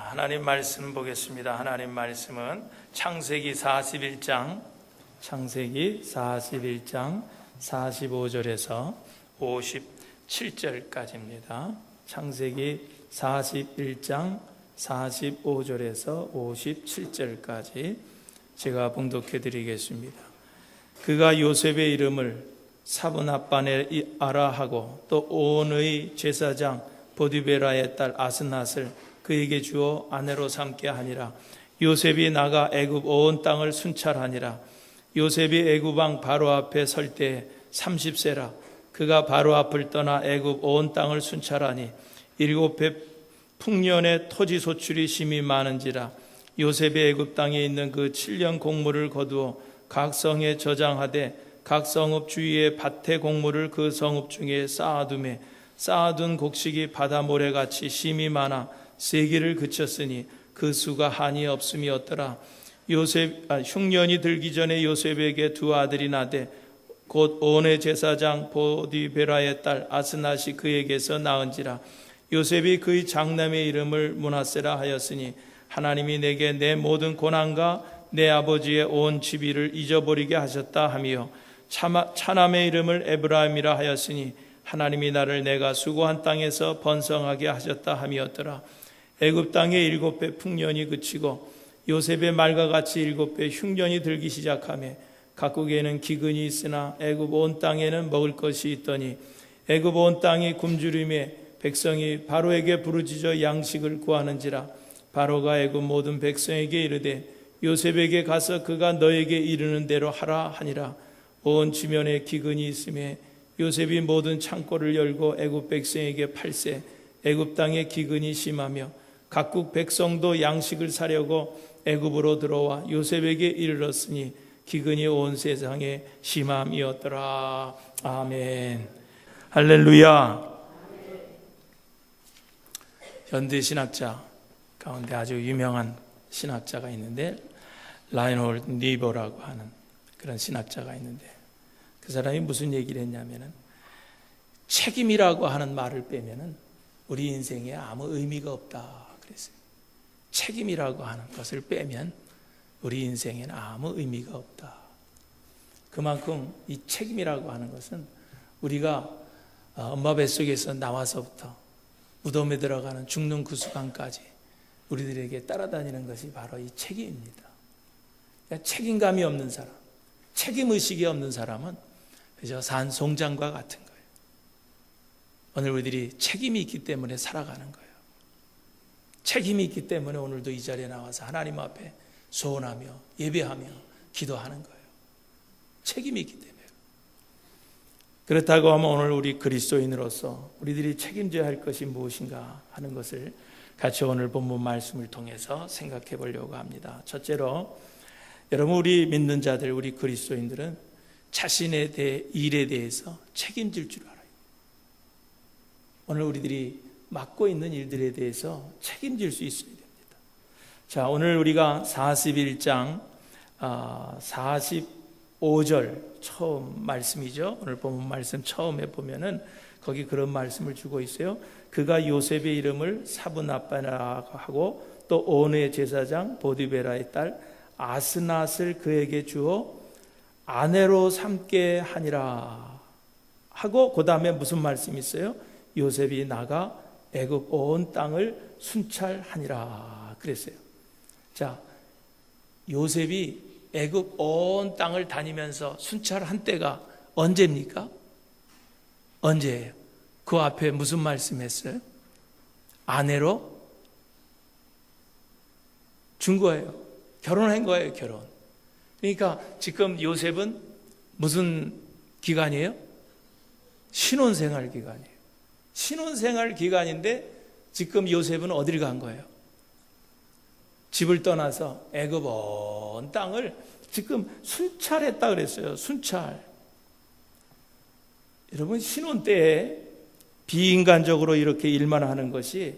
하나님 말씀 보겠습니다. 하나님 말씀은 창세기 41장 45절에서 57절까지입니다. 창세기 41장 45절에서 57절까지 제가 봉독해 드리겠습니다. 그가 요셉의 이름을 사브낫바네아라 하고 또 온의 제사장 보디베라의 딸 아스낫을 그에게 주어 아내로 삼게 하니라. 요셉이 나가 애굽 온 땅을 순찰하니라. 요셉이 애굽 왕 바로 앞에 설 때에 30세라. 그가 바로 앞을 떠나 애굽 온 땅을 순찰하니 7배 풍년의 토지 소출이 심히 많은지라. 요셉이 애굽 땅에 있는 그 7년 곡물을 거두어 각 성에 저장하되 각 성읍 주위에 밭의 곡물을 그 성읍 중에 쌓아두매 쌓아둔 곡식이 바다 모래같이 심히 많아 세기를 그쳤으니 그 수가 한이 없음이었더라. 흉년이 들기 전에 요셉에게 두 아들이 나되 곧 온의 제사장 보디베라의 딸 아스낫이 그에게서 낳은지라. 요셉이 그의 장남의 이름을 므낫세라 하였으니 하나님이 내게 내 모든 고난과 내 아버지의 온 지비를 잊어버리게 하셨다 하며 차남의 이름을 에브라임이라 하였으니 하나님이 나를 내가 수고한 땅에서 번성하게 하셨다 함이었더라. 애굽 땅의 7배 풍년이 그치고 요셉의 말과 같이 7배 흉년이 들기 시작하며 각국에는 기근이 있으나 애굽 온 땅에는 먹을 것이 있더니 애굽 온 땅이 굶주림에 백성이 바로에게 부르짖어 양식을 구하는지라. 바로가 애굽 모든 백성에게 이르되 요셉에게 가서 그가 너에게 이르는 대로 하라 하니라. 온 지면에 기근이 있음에 요셉이 모든 창고를 열고 애굽 백성에게 팔세. 애굽 땅에 기근이 심하며 각국 백성도 양식을 사려고 애굽으로 들어와 요셉에게 이르렀으니 기근이 온 세상에 심함이었더라. 아멘. 할렐루야. 현대 신학자 가운데 아주 유명한 신학자가 있는데 라인홀드 니버라고 하는 그런 신학자가 있는데 그 사람이 무슨 얘기를 했냐면은 책임이라고 하는 말을 빼면은 우리 인생에 아무 의미가 없다 그랬어요. 책임이라고 하는 것을 빼면 우리 인생에는 아무 의미가 없다. 그만큼 이 책임이라고 하는 것은 우리가 엄마 뱃속에서 나와서부터 무덤에 들어가는 죽는 그 순간까지 우리들에게 따라다니는 것이 바로 이 책임입니다. 그러니까 책임감이 없는 사람, 책임의식이 없는 사람은 그저 산 송장과 같은 거예요. 오늘 우리들이 책임이 있기 때문에 살아가는 거예요. 책임이 있기 때문에 오늘도 이 자리에 나와서 하나님 앞에 소원하며 예배하며 기도하는 거예요. 책임이 있기 때문에. 그렇다고 하면 오늘 우리 그리스도인으로서 우리들이 책임져야 할 것이 무엇인가 하는 것을 같이 오늘 본문 말씀을 통해서 생각해 보려고 합니다. 첫째로 여러분 우리 믿는 자들, 우리 그리스도인들은 자신의 일에 대해서 책임질 줄 알아요. 오늘 우리들이 맡고 있는 일들에 대해서 책임질 수 있어야 됩니다. 자, 오늘 우리가 41장 45절 처음 말씀이죠. 오늘 본문 말씀 처음에 보면은 거기 그런 말씀을 주고 있어요. 그가 요셉의 이름을 사브낫바라 하고 또 온의 제사장 보디베라의 딸 아스낫을 그에게 주어 아내로 삼게 하니라 하고 그 다음에 무슨 말씀이 있어요? 요셉이 나가 애굽 온 땅을 순찰하니라 그랬어요. 자, 요셉이 애굽 온 땅을 다니면서 순찰한 때가 언제입니까? 언제예요? 그 앞에 무슨 말씀했어요? 아내로 준 거예요. 결혼한 거예요, 결혼. 그러니까 지금 요셉은 무슨 기간이에요? 신혼생활 기간이에요. 신혼생활 기간인데 지금 요셉은 어딜 간 거예요? 집을 떠나서 애굽 온 땅을 지금 순찰했다 그랬어요. 순찰. 여러분 신혼 때에 비인간적으로 이렇게 일만 하는 것이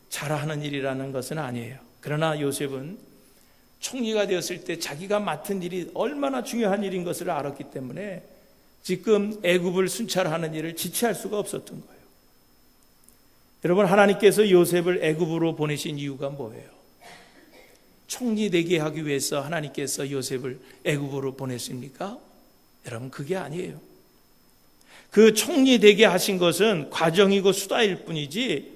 잘하는 일이라는 것은 아니에요. 그러나 요셉은 총리가 되었을 때 자기가 맡은 일이 얼마나 중요한 일인 것을 알았기 때문에 지금 애굽을 순찰하는 일을 지체할 수가 없었던 거예요. 여러분, 하나님께서 요셉을 애굽으로 보내신 이유가 뭐예요? 총리 되게 하기 위해서 하나님께서 요셉을 애굽으로 보냈습니까? 여러분, 그게 아니에요. 그 총리 되게 하신 것은 과정이고 수다일 뿐이지,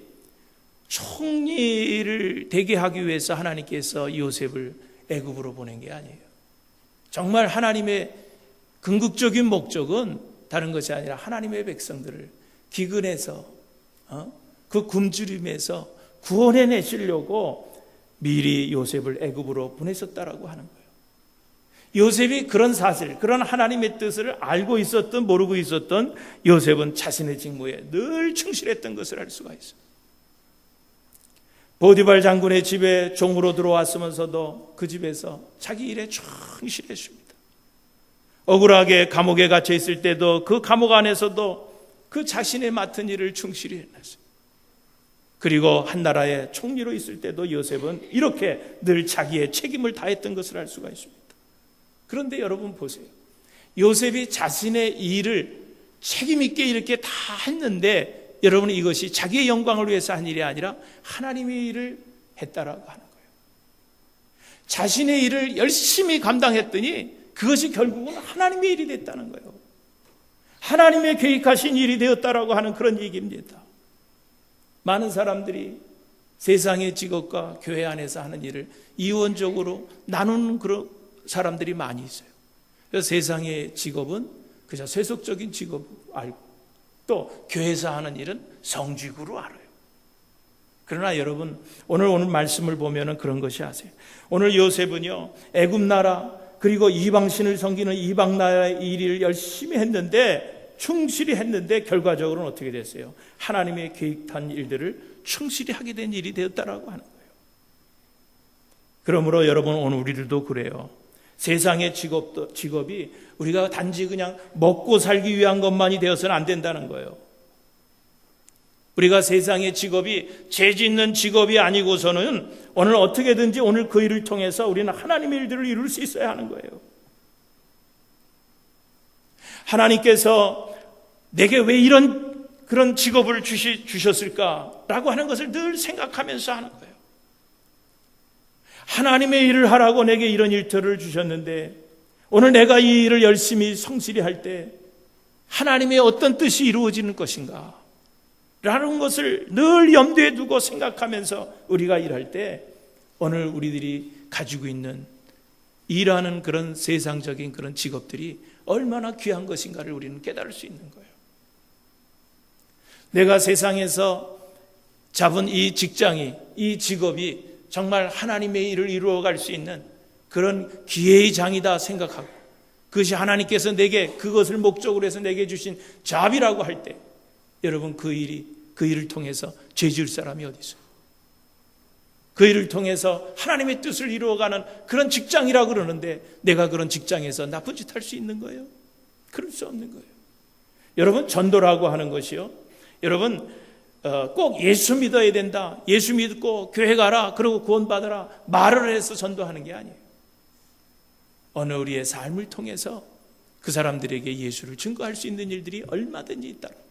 총리를 되게 하기 위해서 하나님께서 요셉을 애굽으로 보낸 게 아니에요. 정말 하나님의 궁극적인 목적은 다른 것이 아니라 하나님의 백성들을 기근에서 그 굶주림에서 구원해 내시려고 미리 요셉을 애굽으로 보내셨다라고 하는 거예요. 요셉이 그런 사실, 그런 하나님의 뜻을 알고 있었던 모르고 있었던 요셉은 자신의 직무에 늘 충실했던 것을 알 수가 있어요. 보디발 장군의 집에 종으로 들어왔으면서도 그 집에서 자기 일에 충실했습니다. 억울하게 감옥에 갇혀 있을 때도 그 감옥 안에서도 그 자신의 맡은 일을 충실히 해냈어요. 그리고 한 나라의 총리로 있을 때도 요셉은 이렇게 늘 자기의 책임을 다했던 것을 알 수가 있습니다. 그런데 여러분 보세요. 요셉이 자신의 일을 책임 있게 이렇게 다 했는데 여러분, 이것이 자기의 영광을 위해서 한 일이 아니라 하나님의 일을 했다라고 하는 거예요. 자신의 일을 열심히 감당했더니 그것이 결국은 하나님의 일이 됐다는 거예요. 하나님의 계획하신 일이 되었다라고 하는 그런 얘기입니다. 많은 사람들이 세상의 직업과 교회 안에서 하는 일을 이원적으로 나누는 그런 사람들이 많이 있어요. 그래서 세상의 직업은 그저 세속적인 직업 알고 또 교회에서 하는 일은 성직으로 알아요. 그러나 여러분, 오늘 말씀을 보면은 그런 것이 아세요. 오늘 요셉은요, 애굽 나라 그리고 이방신을 섬기는 이방 나라의 일을 열심히 했는데, 충실히 했는데 결과적으로는 어떻게 됐어요? 하나님의 계획한 일들을 충실히 하게 된 일이 되었다라고 하는 거예요. 그러므로 여러분, 오늘 우리들도 그래요. 세상의 직업이 우리가 단지 그냥 먹고 살기 위한 것만이 되어서는 안 된다는 거예요. 우리가 세상의 직업이 죄 짓는 직업이 아니고서는 오늘 어떻게든지 오늘 그 일을 통해서 우리는 하나님의 일들을 이룰 수 있어야 하는 거예요. 하나님께서 내게 왜 그런 직업을 주셨을까라고 하는 것을 늘 생각하면서 하는 거예요. 하나님의 일을 하라고 내게 이런 일터를 주셨는데 오늘 내가 이 일을 열심히 성실히 할 때 하나님의 어떤 뜻이 이루어지는 것인가 라는 것을 늘 염두에 두고 생각하면서 우리가 일할 때 오늘 우리들이 가지고 있는 일하는 그런 세상적인 그런 직업들이 얼마나 귀한 것인가를 우리는 깨달을 수 있는 거예요. 내가 세상에서 잡은 이 직장이, 이 직업이 정말 하나님의 일을 이루어갈 수 있는 그런 기회의 장이다 생각하고 그것이 하나님께서 내게 그것을 목적으로 해서 내게 주신 잡이라고 할 때 여러분, 그 일을 통해서 죄 지을 사람이 어디 있어요? 그 일을 통해서 하나님의 뜻을 이루어가는 그런 직장이라고 그러는데 내가 그런 직장에서 나쁜 짓 할 수 있는 거예요? 그럴 수 없는 거예요. 여러분, 전도라고 하는 것이요, 여러분 꼭 예수 믿어야 된다, 예수 믿고 교회 가라, 그리고 구원받아라 말을 해서 전도하는 게 아니에요. 어느 우리의 삶을 통해서 그 사람들에게 예수를 증거할 수 있는 일들이 얼마든지 있다는 거예요.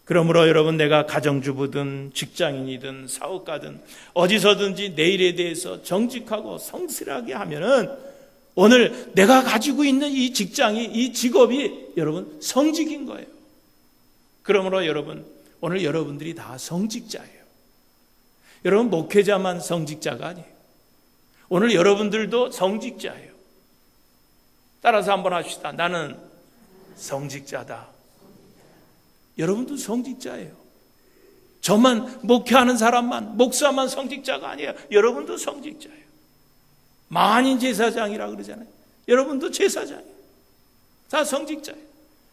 그러므로 여러분, 내가 가정주부든 직장인이든 사업가든 어디서든지 내 일에 대해서 정직하고 성실하게 하면은 오늘 내가 가지고 있는 이 직장이, 이 직업이 여러분 성직인 거예요. 그러므로 여러분, 오늘 여러분들이 다 성직자예요. 여러분, 목회자만 성직자가 아니에요. 오늘 여러분들도 성직자예요. 따라서 한번 합시다. 나는 성직자다. 여러분도 성직자예요. 저만 목회하는 사람만, 목사만 성직자가 아니에요. 여러분도 성직자예요. 만인 제사장이라 그러잖아요. 여러분도 제사장이에요. 다 성직자예요.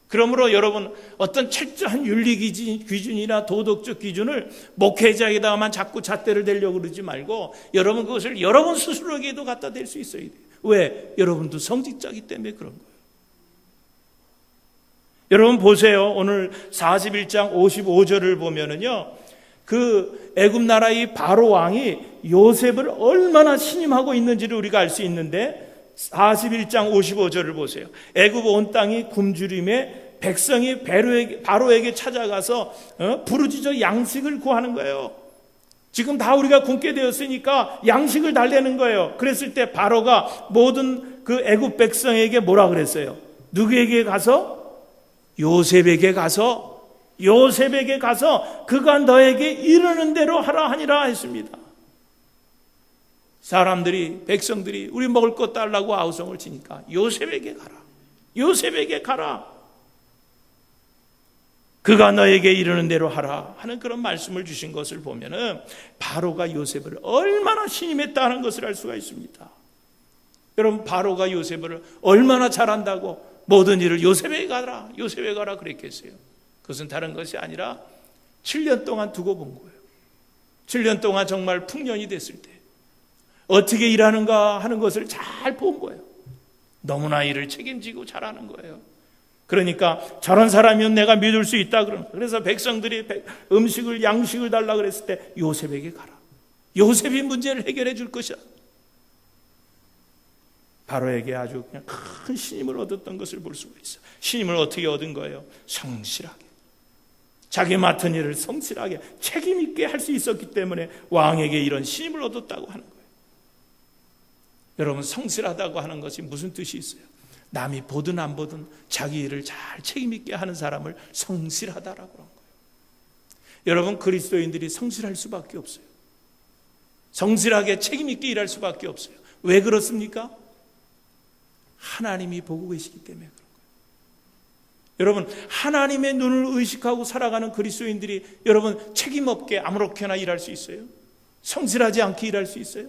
그러므로 여러분, 어떤 철저한 윤리 기준이나 도덕적 기준을 목회자에다가만 자꾸 잣대를 대려고 그러지 말고 여러분 그것을 여러분 스스로에게도 갖다 댈 수 있어야 돼요. 왜? 여러분도 성직자이기 때문에 그런 거예요. 여러분 보세요. 오늘 41장 55절을 보면은요, 그 애굽 나라의 바로 왕이 요셉을 얼마나 신임하고 있는지를 우리가 알 수 있는데 41장 55절을 보세요. 애굽 온 땅이 굶주림에 백성이 바로에게 찾아가서 부르짖어 양식을 구하는 거예요. 지금 다 우리가 굶게 되었으니까 양식을 달라는 거예요. 그랬을 때 바로가 모든 그 애굽 백성에게 뭐라 그랬어요? 누구에게 가서? 요셉에게 가서 그가 너에게 이르는 대로 하라 하니라 했습니다. 사람들이, 백성들이 우리 먹을 것 달라고 아우성을 치니까 요셉에게 가라. 그가 너에게 이르는 대로 하라 하는 그런 말씀을 주신 것을 보면은 바로가 요셉을 얼마나 신임했다는 것을 알 수가 있습니다. 여러분, 바로가 요셉을 얼마나 잘한다고 모든 일을 요셉에게 가라 그랬겠어요? 그것은 다른 것이 아니라 7년 동안 두고 본 거예요. 7년 동안 정말 풍년이 됐을 때 어떻게 일하는가 하는 것을 잘 본 거예요. 너무나 일을 책임지고 잘하는 거예요. 그러니까 저런 사람이면 내가 믿을 수 있다. 그래서 백성들이 양식을 달라 그랬을 때 요셉에게 가라. 요셉이 문제를 해결해 줄 것이다. 바로에게 아주 그냥 큰 신임을 얻었던 것을 볼 수가 있어요. 신임을 어떻게 얻은 거예요? 성실하게. 자기 맡은 일을 성실하게 책임 있게 할 수 있었기 때문에 왕에게 이런 신임을 얻었다고 하는 거예요. 여러분, 성실하다고 하는 것이 무슨 뜻이 있어요? 남이 보든 안 보든 자기 일을 잘 책임 있게 하는 사람을 성실하다라고 하는 거예요. 여러분, 그리스도인들이 성실할 수밖에 없어요. 성실하게 책임 있게 일할 수밖에 없어요. 왜 그렇습니까? 하나님이 보고 계시기 때문에 그런 거예요. 여러분, 하나님의 눈을 의식하고 살아가는 그리스도인들이 여러분 책임 없게 아무렇게나 일할 수 있어요? 성실하지 않게 일할 수 있어요?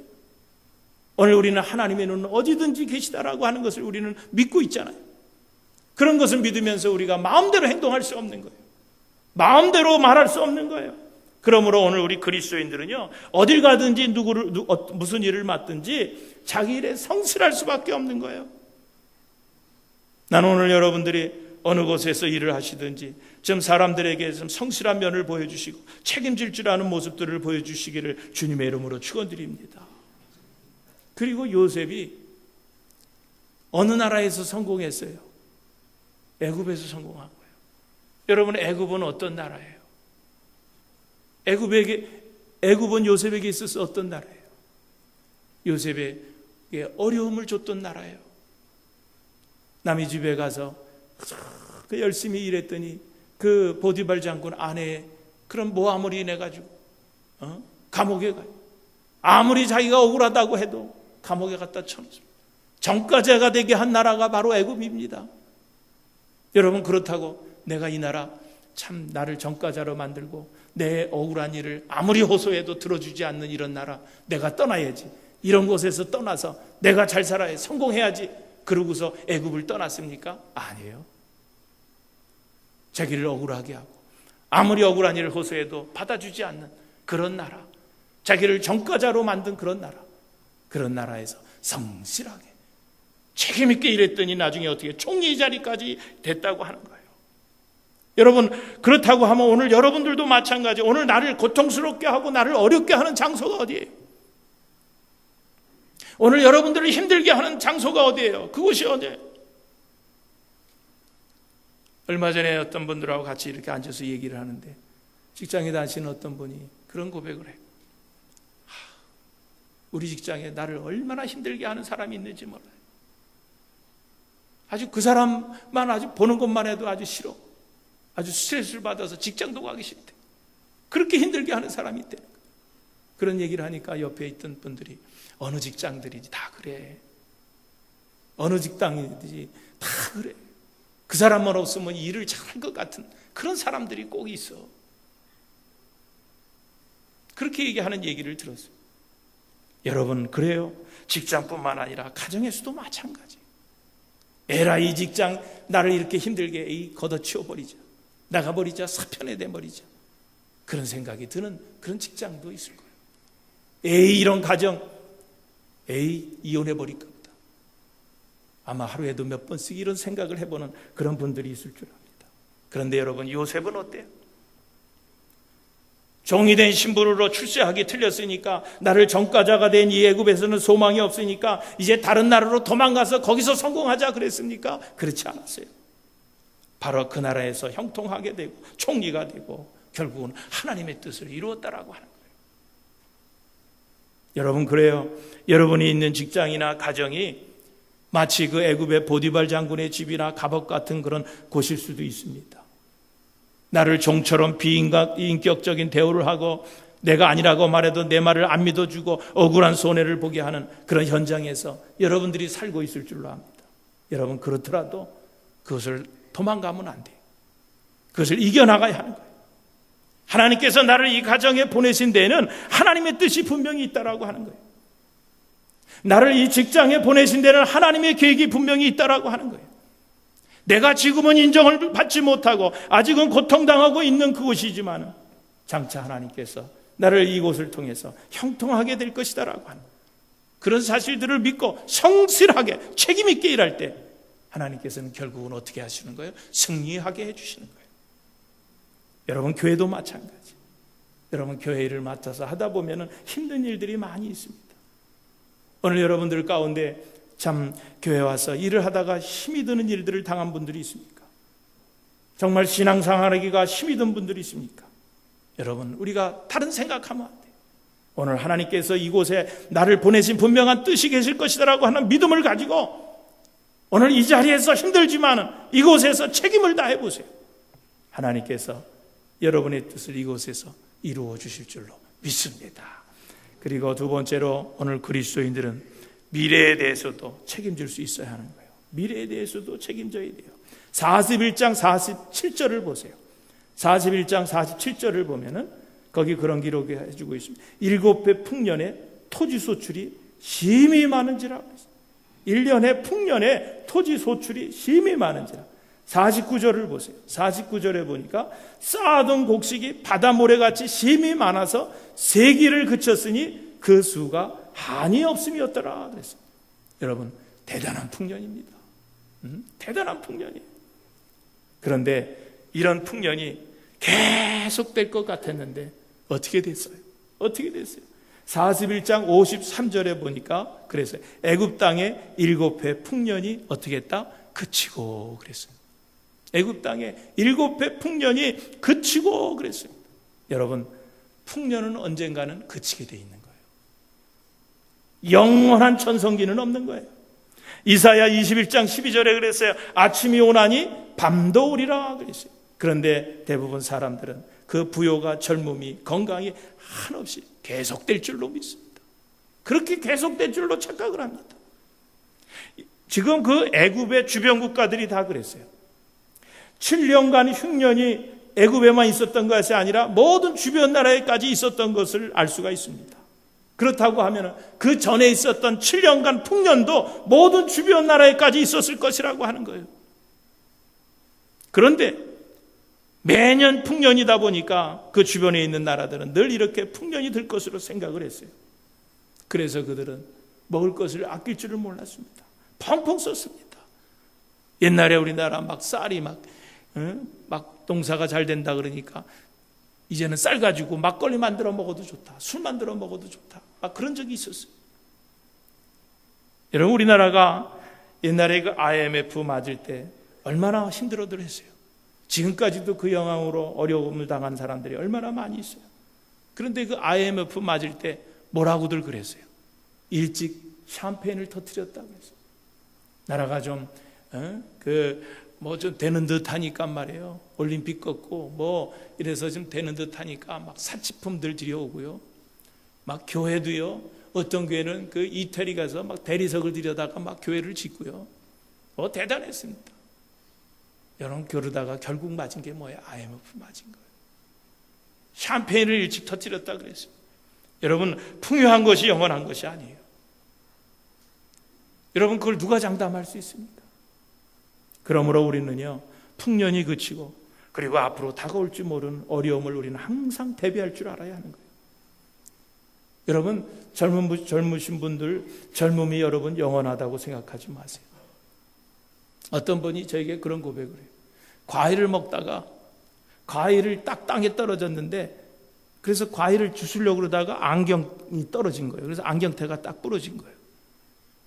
오늘 우리는 하나님의 눈은 어디든지 계시다라고 하는 것을 우리는 믿고 있잖아요. 그런 것을 믿으면서 우리가 마음대로 행동할 수 없는 거예요. 마음대로 말할 수 없는 거예요. 그러므로 오늘 우리 그리스도인들은요, 어딜 가든지 무슨 일을 맡든지 자기 일에 성실할 수밖에 없는 거예요. 나는 오늘 여러분들이 어느 곳에서 일을 하시든지 좀 사람들에게 좀 성실한 면을 보여주시고 책임질 줄 아는 모습들을 보여주시기를 주님의 이름으로 축원드립니다. 그리고 요셉이 어느 나라에서 성공했어요? 애굽에서 성공한 거예요. 여러분, 애굽은 어떤 나라예요? 애굽은 요셉에게 있어서 어떤 나라예요? 요셉에게 어려움을 줬던 나라예요. 남의 집에 가서 그 열심히 일했더니 그 보디발 장군 아내의 그런 모함을 인해 가지고 감옥에 가요. 아무리 자기가 억울하다고 해도 감옥에 갖다 쳐놓습니다. 정과자가 되게 한 나라가 바로 애굽입니다. 여러분, 그렇다고 내가 이 나라 참 나를 정과자로 만들고 내 억울한 일을 아무리 호소해도 들어주지 않는 이런 나라 내가 떠나야지. 이런 곳에서 떠나서 내가 잘 살아야 성공해야지. 그러고서 애굽을 떠났습니까? 아니에요. 자기를 억울하게 하고 아무리 억울한 일을 호소해도 받아주지 않는 그런 나라, 자기를 정과자로 만든 그런 나라에서 성실하게 책임 있게 일했더니 나중에 어떻게 총리 자리까지 됐다고 하는 거예요. 여러분, 그렇다고 하면 오늘 여러분들도 마찬가지. 오늘 나를 고통스럽게 하고 나를 어렵게 하는 장소가 어디예요? 오늘 여러분들을 힘들게 하는 장소가 어디예요? 그곳이 어디예요? 얼마 전에 어떤 분들하고 같이 이렇게 앉아서 얘기를 하는데 직장에 다니시는 어떤 분이 그런 고백을 해요. 우리 직장에 나를 얼마나 힘들게 하는 사람이 있는지 몰라요. 아주 그 사람만 아주 보는 것만 해도 아주 싫어. 아주 스트레스를 받아서 직장도 가기 싫대. 그렇게 힘들게 하는 사람이 있대. 그런 얘기를 하니까 옆에 있던 분들이 어느 직장들이지 다 그래. 어느 직장이든지 다 그래. 그 사람만 없으면 일을 잘할 것 같은 그런 사람들이 꼭 있어. 그렇게 얘기하는 얘기를 들었어요. 여러분, 그래요. 직장뿐만 아니라 가정에서도 마찬가지. 에라, 이 직장 나를 이렇게 힘들게 걷어치워버리자. 나가버리자. 사편해내버리자. 그런 생각이 드는 그런 직장도 있을 거예요. 에이, 이런 가정, 에이, 이혼해버릴까 보다. 아마 하루에도 몇 번씩 이런 생각을 해보는 그런 분들이 있을 줄 압니다. 그런데 여러분, 요셉은 어때요? 종이 된 신부로 출세하기 틀렸으니까, 나를 전과자가 된 이 애굽에서는 소망이 없으니까 이제 다른 나라로 도망가서 거기서 성공하자 그랬습니까? 그렇지 않았어요. 바로 그 나라에서 형통하게 되고 총리가 되고 결국은 하나님의 뜻을 이루었다라고 하는 거예요. 여러분, 그래요. 여러분이 있는 직장이나 가정이 마치 그 애굽의 보디발 장군의 집이나 갑옷 같은 그런 곳일 수도 있습니다. 나를 종처럼 비인격적인 대우를 하고 내가 아니라고 말해도 내 말을 안 믿어주고 억울한 손해를 보게 하는 그런 현장에서 여러분들이 살고 있을 줄로 압니다. 여러분, 그렇더라도 그것을 도망가면 안 돼요. 그것을 이겨나가야 하는 거예요. 하나님께서 나를 이 가정에 보내신 데에는 하나님의 뜻이 분명히 있다라고 하는 거예요. 나를 이 직장에 보내신 데는 하나님의 계획이 분명히 있다라고 하는 거예요. 내가 지금은 인정을 받지 못하고 아직은 고통당하고 있는 그곳이지만 장차 하나님께서 나를 이곳을 통해서 형통하게 될 것이다라고 하는 그런 사실들을 믿고 성실하게 책임 있게 일할 때 하나님께서는 결국은 어떻게 하시는 거예요? 승리하게 해주시는 거예요. 여러분, 교회도 마찬가지. 여러분, 교회 일을 맡아서 하다 보면 힘든 일들이 많이 있습니다. 오늘 여러분들 가운데 참 교회 와서 일을 하다가 힘이 드는 일들을 당한 분들이 있습니까? 정말 신앙생활하기가 힘이 든 분들이 있습니까? 여러분, 우리가 다른 생각하면 안 돼요. 오늘 하나님께서 이곳에 나를 보내신 분명한 뜻이 계실 것이다라고 하는 믿음을 가지고 오늘 이 자리에서 힘들지만 이곳에서 책임을 다해 보세요. 하나님께서 여러분의 뜻을 이곳에서 이루어 주실 줄로 믿습니다. 그리고 두 번째로 오늘 그리스도인들은 미래에 대해서도 책임질 수 있어야 하는 거예요. 미래에 대해서도 책임져야 돼요. 41장 47절을 보세요. 41장 47절을 보면은 거기 그런 기록이 해주고 있습니다. 7배 풍년에 토지 소출이 심히 많은지라. 1년에 풍년에 토지 소출이 심히 많은지라. 49절을 보세요. 49절에 보니까 쌓아둔 곡식이 바다 모래같이 심히 많아서 세기를 그쳤으니 그 수가 한이 없음이었더라 그랬어요. 여러분, 대단한 풍년입니다. 대단한 풍년이에요. 그런데 이런 풍년이 계속될 것 같았는데 어떻게 됐어요? 어떻게 됐어요? 41장 53절에 보니까 그래서 애굽 땅에 7회 풍년이 어떻게 했다? 그치고 그랬어요. 애굽 땅에 7회 풍년이 그치고 그랬어요. 여러분, 풍년은 언젠가는 그치게 돼 있는 거예요. 영원한 천성기는 없는 거예요. 이사야 21장 12절에 그랬어요. 아침이 오나니 밤도 오리라 그랬어요. 그런데 대부분 사람들은 그 부요가 젊음이 건강이 한없이 계속될 줄로 믿습니다. 그렇게 계속될 줄로 착각을 합니다. 지금 그 애굽의 주변 국가들이 다 그랬어요. 7년간 흉년이 애굽에만 있었던 것이 아니라 모든 주변 나라에까지 있었던 것을 알 수가 있습니다. 그렇다고 하면 그 전에 있었던 7년간 풍년도 모든 주변 나라에까지 있었을 것이라고 하는 거예요. 그런데 매년 풍년이다 보니까 그 주변에 있는 나라들은 늘 이렇게 풍년이 될 것으로 생각을 했어요. 그래서 그들은 먹을 것을 아낄 줄을 몰랐습니다. 펑펑 썼습니다. 옛날에 우리나라 막 쌀이 막 농사가 잘 된다 그러니까 이제는 쌀 가지고 막걸리 만들어 먹어도 좋다. 술 만들어 먹어도 좋다. 막 그런 적이 있었어요. 여러분, 우리나라가 옛날에 그 IMF 맞을 때 얼마나 힘들어들 했어요. 지금까지도 그 영향으로 어려움을 당한 사람들이 얼마나 많이 있어요. 그런데 그 IMF 맞을 때 뭐라고들 그랬어요? 일찍 샴페인을 터뜨렸다고 했어요. 나라가 좀 좀 되는 듯 하니까 말이에요. 올림픽 걷고 이래서 좀 되는 듯 하니까 막 사치품들 들여오고요. 막 교회도요. 어떤 교회는 그 이태리 가서 막 대리석을 들여다가 막 교회를 짓고요. 대단했습니다. 여러분, 그러다가 결국 맞은 게 뭐예요? IMF 맞은 거예요. 샴페인을 일찍 터뜨렸다 그랬어요. 여러분, 풍요한 것이 영원한 것이 아니에요. 여러분, 그걸 누가 장담할 수 있습니까? 그러므로 우리는요, 풍년이 그치고 그리고 앞으로 다가올지 모르는 어려움을 우리는 항상 대비할 줄 알아야 하는 거예요. 여러분, 젊으신 분들, 젊음이 여러분 영원하다고 생각하지 마세요. 어떤 분이 저에게 그런 고백을 해요. 과일을 먹다가 과일을 딱 땅에 떨어졌는데 그래서 과일을 주시려고 그러다가 안경이 떨어진 거예요. 그래서 안경테가 딱 부러진 거예요.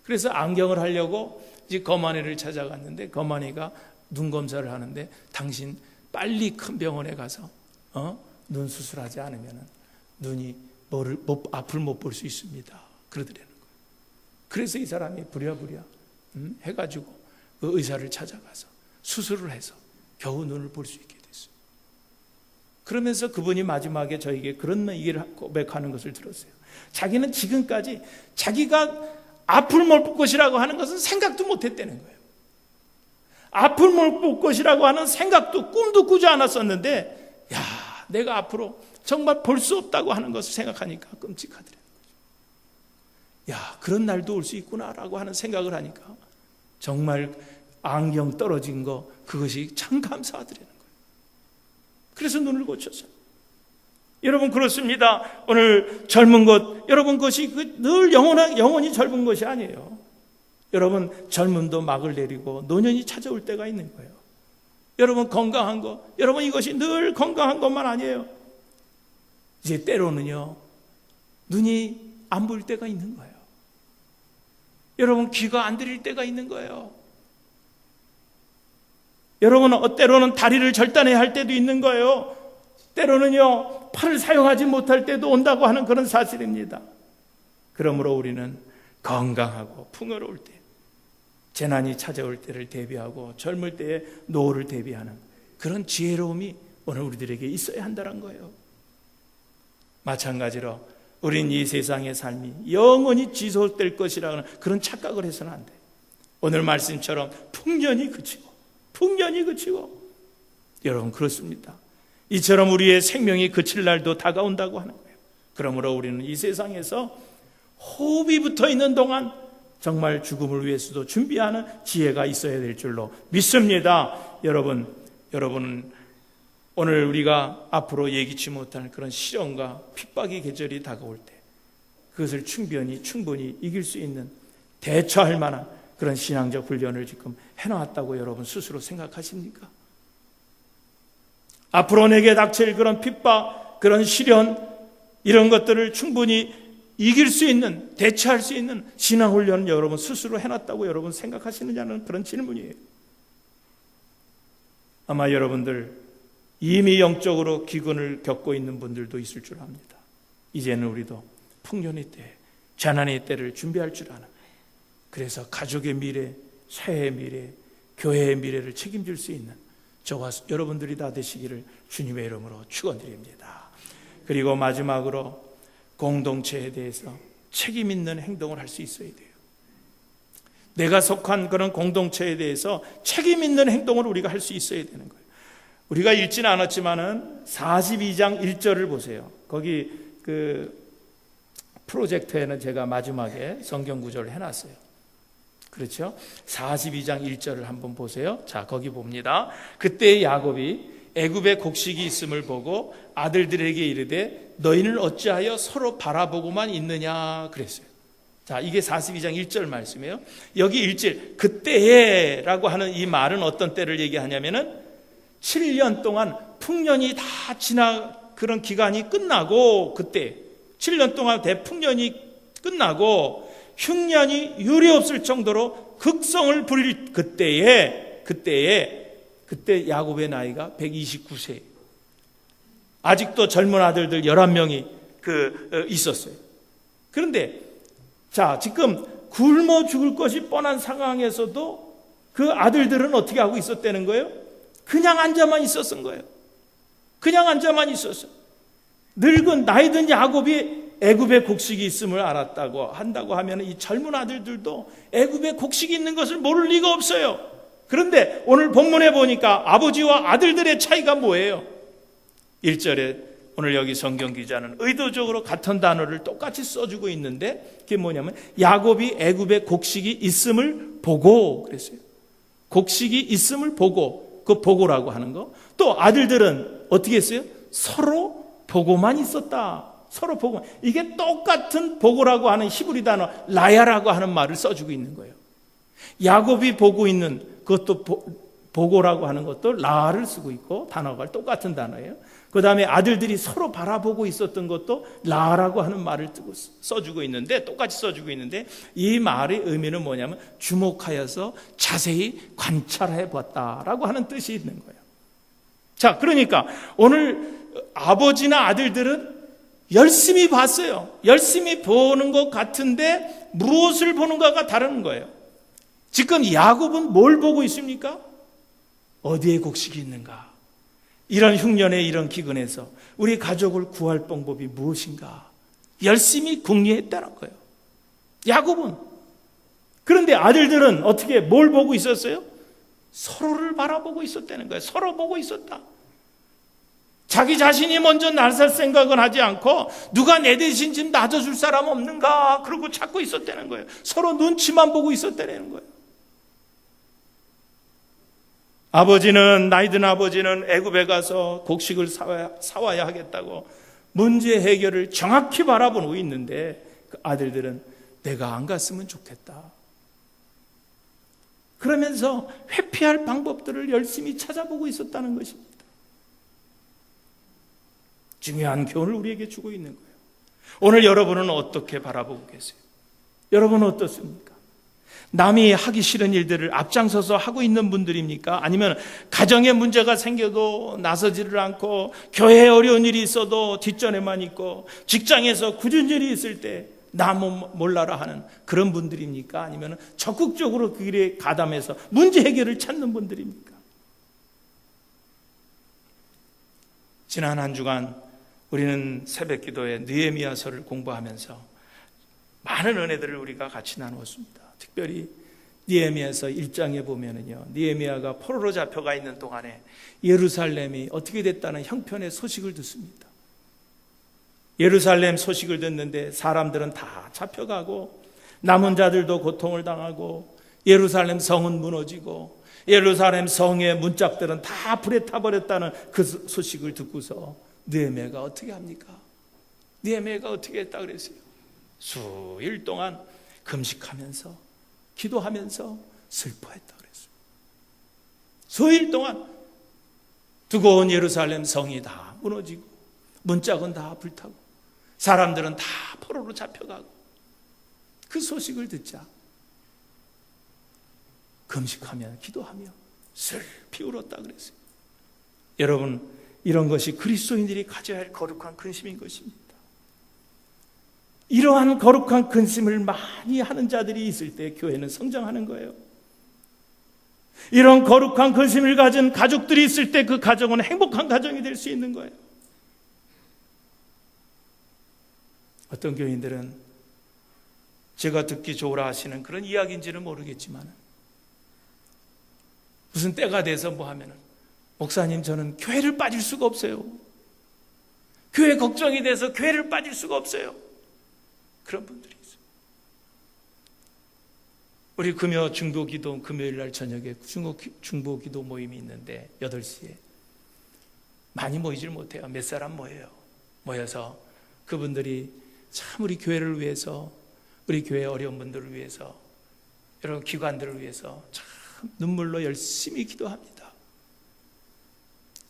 그래서 안경을 하려고 이제 거만이를 찾아갔는데 거만이가 눈 검사를 하는데 당신 빨리 큰 병원에 가서 눈 수술하지 않으면 눈이 앞을 못 볼 수 있습니다. 그러더라는 거예요. 그래서 이 사람이 부랴부랴 해가지고 그 의사를 찾아가서 수술을 해서 겨우 눈을 볼 수 있게 됐어요. 그러면서 그분이 마지막에 저에게 그런 얘기를 고백하는 것을 들었어요. 자기는 지금까지 자기가 앞을 못 볼 것이라고 하는 것은 생각도 못 했다는 거예요. 앞을 못 볼 것이라고 하는 생각도 꿈도 꾸지 않았었는데 내가 앞으로 정말 볼 수 없다고 하는 것을 생각하니까 끔찍하더라는 거죠. 그런 날도 올 수 있구나라고 하는 생각을 하니까 정말 안경 떨어진 거 그것이 참 감사하더라는 거예요. 그래서 눈을 고쳤어요. 여러분 그렇습니다. 오늘 젊은 것 여러분 것이 늘 영원히 젊은 것이 아니에요. 여러분 젊음도 막을 내리고 노년이 찾아올 때가 있는 거예요. 여러분 건강한 것 여러분 이것이 늘 건강한 것만 아니에요. 이제 때로는요 눈이 안 보일 때가 있는 거예요. 여러분 귀가 안 들릴 때가 있는 거예요. 여러분 때로는 다리를 절단해야 할 때도 있는 거예요. 때로는요 팔을 사용하지 못할 때도 온다고 하는 그런 사실입니다. 그러므로 우리는 건강하고 풍요로울 때 재난이 찾아올 때를 대비하고 젊을 때의 노후를 대비하는 그런 지혜로움이 오늘 우리들에게 있어야 한다는 거예요. 마찬가지로 우린 이 세상의 삶이 영원히 지속될 것이라는 그런 착각을 해서는 안 돼요. 오늘 말씀처럼 풍년이 그치고 여러분 그렇습니다. 이처럼 우리의 생명이 그칠 날도 다가온다고 하는 거예요. 그러므로 우리는 이 세상에서 호흡이 붙어 있는 동안 정말 죽음을 위해서도 준비하는 지혜가 있어야 될 줄로 믿습니다. 여러분 오늘 우리가 앞으로 예기치 못할 그런 시련과 핍박의 계절이 다가올 때 그것을 충분히 이길 수 있는 대처할 만한 그런 신앙적 훈련을 지금 해놨다고 여러분 스스로 생각하십니까? 앞으로 내게 닥칠 그런 핍박, 그런 시련 이런 것들을 충분히 이길 수 있는, 대처할 수 있는 신앙 훈련을 여러분 스스로 해놨다고 여러분 생각하시느냐는 그런 질문이에요. 아마 여러분들 이미 영적으로 기근을 겪고 있는 분들도 있을 줄 압니다. 이제는 우리도 풍년의 때, 재난의 때를 준비할 줄 아는, 그래서 가족의 미래, 사회의 미래, 교회의 미래를 책임질 수 있는 저와 여러분들이 다 되시기를 주님의 이름으로 축원드립니다. 그리고 마지막으로 공동체에 대해서 책임 있는 행동을 할 수 있어야 돼요. 내가 속한 그런 공동체에 대해서 책임 있는 행동을 우리가 할 수 있어야 되는 거예요. 우리가 읽지는 않았지만은 42장 1절을 보세요. 거기 그 프로젝터에는 제가 마지막에 성경 구절을 해놨어요. 그렇죠? 42장 1절을 한번 보세요. 자, 거기 봅니다. 그때 야곱이 애굽에 곡식이 있음을 보고 아들들에게 이르되 너희는 어찌하여 서로 바라보고만 있느냐 그랬어요. 자, 이게 42장 1절 말씀이에요. 여기 1절 그때에 라고 하는 이 말은 어떤 때를 얘기하냐면은 7년 동안 풍년이 다 그런 기간이 끝나고 그때 7년 동안 대풍년이 끝나고 흉년이 유례 없을 정도로 극성을 부릴 그때 야곱의 나이가 129세. 아직도 젊은 아들들 11명이 있었어요. 그런데 자, 지금 굶어 죽을 것이 뻔한 상황에서도 그 아들들은 어떻게 하고 있었다는 거예요? 그냥 앉아만 있었던 거예요. 그냥 앉아만 있었어요. 늙은 나이든 야곱이 애굽에 곡식이 있음을 한다고 하면 이 젊은 아들들도 애굽에 곡식이 있는 것을 모를 리가 없어요. 그런데 오늘 본문에 보니까 아버지와 아들들의 차이가 뭐예요? 1절에 오늘 여기 성경 기자는 의도적으로 같은 단어를 똑같이 써주고 있는데 그게 뭐냐면 야곱이 애굽에 곡식이 있음을 보고 그랬어요. 곡식이 있음을 보고, 그 보고라고 하는 거. 또 아들들은 어떻게 했어요? 서로 보고만 있었다. 서로 보고. 이게 똑같은 보고라고 하는 히브리 단어 라야라고 하는 말을 써주고 있는 거예요. 야곱이 보고 있는 그것도 보고라고 하는 것도 라를 쓰고 있고 단어가 똑같은 단어예요. 그 다음에 아들들이 서로 바라보고 있었던 것도 라라고 하는 말을 써주고 있는데, 똑같이 써주고 있는데, 이 말의 의미는 뭐냐면 주목하여서 자세히 관찰해 봤다라고 하는 뜻이 있는 거예요. 자, 그러니까 오늘 아버지나 아들들은 열심히 봤어요. 열심히 보는 것 같은데 무엇을 보는가가 다른 거예요. 지금 야곱은 뭘 보고 있습니까? 어디에 곡식이 있는가? 이런 흉년에 이런 기근에서 우리 가족을 구할 방법이 무엇인가? 열심히 궁리했다는 거예요. 야곱은. 그런데 아들들은 어떻게 뭘 보고 있었어요? 서로를 바라보고 있었다는 거예요. 서로 보고 있었다. 자기 자신이 먼저 나설 생각은 하지 않고 누가 내 대신 좀 놔줘줄 사람 없는가? 그러고 찾고 있었다는 거예요. 서로 눈치만 보고 있었다는 거예요. 나이든 아버지는 애굽에 가서 곡식을 사와야 하겠다고 문제 해결을 정확히 바라보고 있는데, 그 아들들은 내가 안 갔으면 좋겠다. 그러면서 회피할 방법들을 열심히 찾아보고 있었다는 것입니다. 중요한 교훈을 우리에게 주고 있는 거예요. 오늘 여러분은 어떻게 바라보고 계세요? 여러분은 어떻습니까? 남이 하기 싫은 일들을 앞장서서 하고 있는 분들입니까? 아니면 가정에 문제가 생겨도 나서지를 않고, 교회에 어려운 일이 있어도 뒷전에만 있고, 직장에서 굳은 일이 있을 때 나 몰라라 하는 그런 분들입니까? 아니면 적극적으로 그 일에 가담해서 문제 해결을 찾는 분들입니까? 지난 한 주간 우리는 새벽 기도에 느헤미야서를 공부하면서 많은 은혜들을 우리가 같이 나누었습니다. 특별히 느헤미야서 1장에 보면은요, 느헤미야가 포로로 잡혀가 있는 동안에 예루살렘이 어떻게 됐다는 형편의 소식을 듣습니다. 예루살렘 소식을 듣는데 사람들은 다 잡혀가고 남은 자들도 고통을 당하고 예루살렘 성은 무너지고 예루살렘 성의 문짝들은 다 불에 타버렸다는 그 소식을 듣고서 느헤미야가 어떻게 합니까? 느헤미야가 어떻게 했다 그랬어요? 수일 동안 금식하면서 기도하면서 슬퍼했다 그랬어요. 수일 동안 두꺼운 예루살렘 성이 다 무너지고 문짝은 다 불타고 사람들은 다 포로로 잡혀가고, 그 소식을 듣자 금식하며 기도하며 슬피 울었다 그랬어요. 여러분, 이런 것이 그리스도인들이 가져야 할 거룩한 근심인 것입니다. 이러한 거룩한 근심을 많이 하는 자들이 있을 때 교회는 성장하는 거예요. 이런 거룩한 근심을 가진 가족들이 있을 때 그 가정은 행복한 가정이 될 수 있는 거예요. 어떤 교인들은 제가 듣기 좋으라 하시는 그런 이야기인지는 모르겠지만, 무슨 때가 돼서 뭐 하면은, 목사님 저는 교회를 빠질 수가 없어요. 교회 걱정이 돼서 교회를 빠질 수가 없어요. 그런 분들이 있어요. 우리 금요 중보기도, 금요일 날 저녁에 중보기도 모임이 있는데 8시에 많이 모이질 못해요. 몇 사람 모여서 그분들이 참 우리 교회를 위해서, 우리 교회 어려운 분들을 위해서, 여러 기관들을 위해서 참 눈물로 열심히 기도합니다.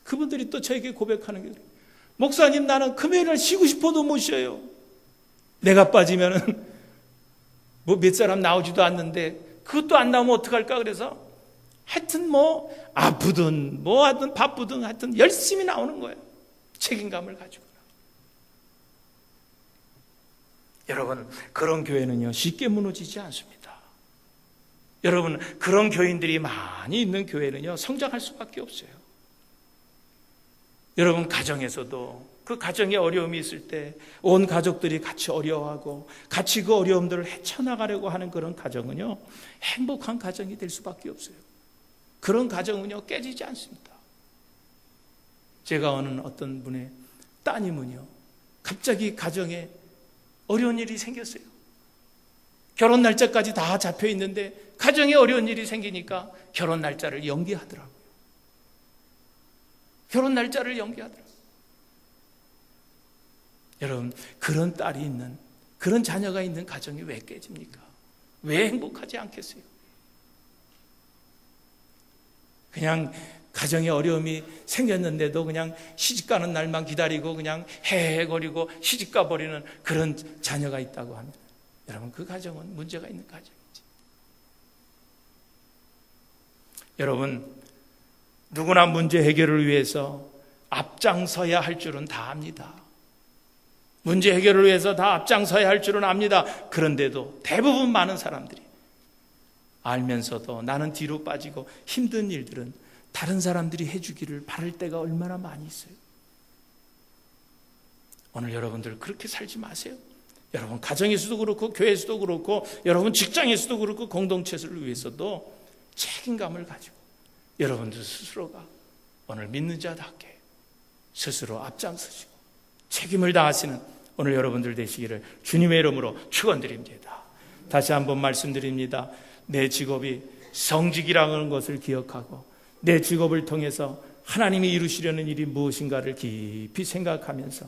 그분들이 또 저에게 고백하는 게, 목사님 나는 금요일날 쉬고 싶어도 못 쉬어요. 내가 빠지면은 뭐 몇 사람 나오지도 않는데 그것도 안 나오면 어떡할까? 그래서 하여튼 뭐 아프든 뭐 하든 바쁘든 하여튼 열심히 나오는 거예요. 책임감을 가지고. 여러분, 그런 교회는요 쉽게 무너지지 않습니다. 여러분, 그런 교인들이 많이 있는 교회는요 성장할 수밖에 없어요. 여러분, 가정에서도 그 가정에 어려움이 있을 때 온 가족들이 같이 어려워하고 같이 그 어려움들을 헤쳐나가려고 하는 그런 가정은요 행복한 가정이 될 수밖에 없어요. 그런 가정은요 깨지지 않습니다. 제가 아는 어떤 분의 따님은요 갑자기 가정에 어려운 일이 생겼어요. 결혼 날짜까지 다 잡혀 있는데 가정에 어려운 일이 생기니까 결혼 날짜를 연기하더라고요. 결혼 날짜를 연기하더라고요. 여러분, 그런 딸이 있는, 그런 자녀가 있는 가정이 왜 깨집니까? 왜 행복하지 않겠어요? 그냥 가정에 어려움이 생겼는데도 그냥 시집가는 날만 기다리고 그냥 헤헤거리고 시집가 버리는 그런 자녀가 있다고 합니다. 여러분, 그 가정은 문제가 있는 가정이지. 여러분, 누구나 문제 해결을 위해서 앞장서야 할 줄은 다 압니다. 문제 해결을 위해서 다 앞장서야 할 줄은 압니다. 그런데도 대부분 많은 사람들이 알면서도 나는 뒤로 빠지고 힘든 일들은 다른 사람들이 해주기를 바랄 때가 얼마나 많이 있어요. 오늘 여러분들 그렇게 살지 마세요. 여러분 가정에서도 그렇고 교회에서도 그렇고 여러분 직장에서도 그렇고 공동체를 위해서도 책임감을 가지고 여러분들 스스로가 오늘 믿는 자답게 스스로 앞장서시고 책임을 다하시는 오늘 여러분들 되시기를 주님의 이름으로 축원드립니다. 다시 한번 말씀드립니다. 내 직업이 성직이라는 것을 기억하고 내 직업을 통해서 하나님이 이루시려는 일이 무엇인가를 깊이 생각하면서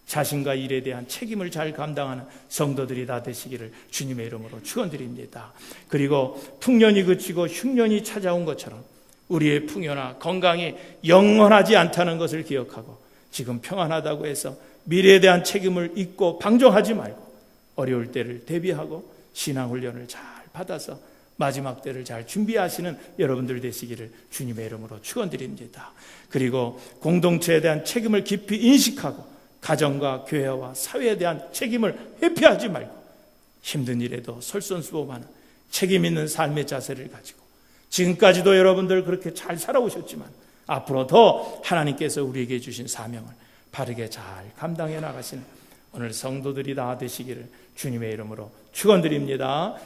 자신과 일에 대한 책임을 잘 감당하는 성도들이 다 되시기를 주님의 이름으로 축원드립니다. 그리고 풍년이 그치고 흉년이 찾아온 것처럼 우리의 풍요나 건강이 영원하지 않다는 것을 기억하고 지금 평안하다고 해서 미래에 대한 책임을 잊고 방종하지 말고 어려울 때를 대비하고 신앙훈련을 잘 받아서 마지막 때를 잘 준비하시는 여러분들 되시기를 주님의 이름으로 축원드립니다. 그리고 공동체에 대한 책임을 깊이 인식하고 가정과 교회와 사회에 대한 책임을 회피하지 말고 힘든 일에도 솔선수범하는 책임 있는 삶의 자세를 가지고 지금까지도 여러분들 그렇게 잘 살아오셨지만 앞으로 더 하나님께서 우리에게 주신 사명을 바르게 잘 감당해 나가시는 오늘 성도들이 다 되시기를 주님의 이름으로 축원드립니다.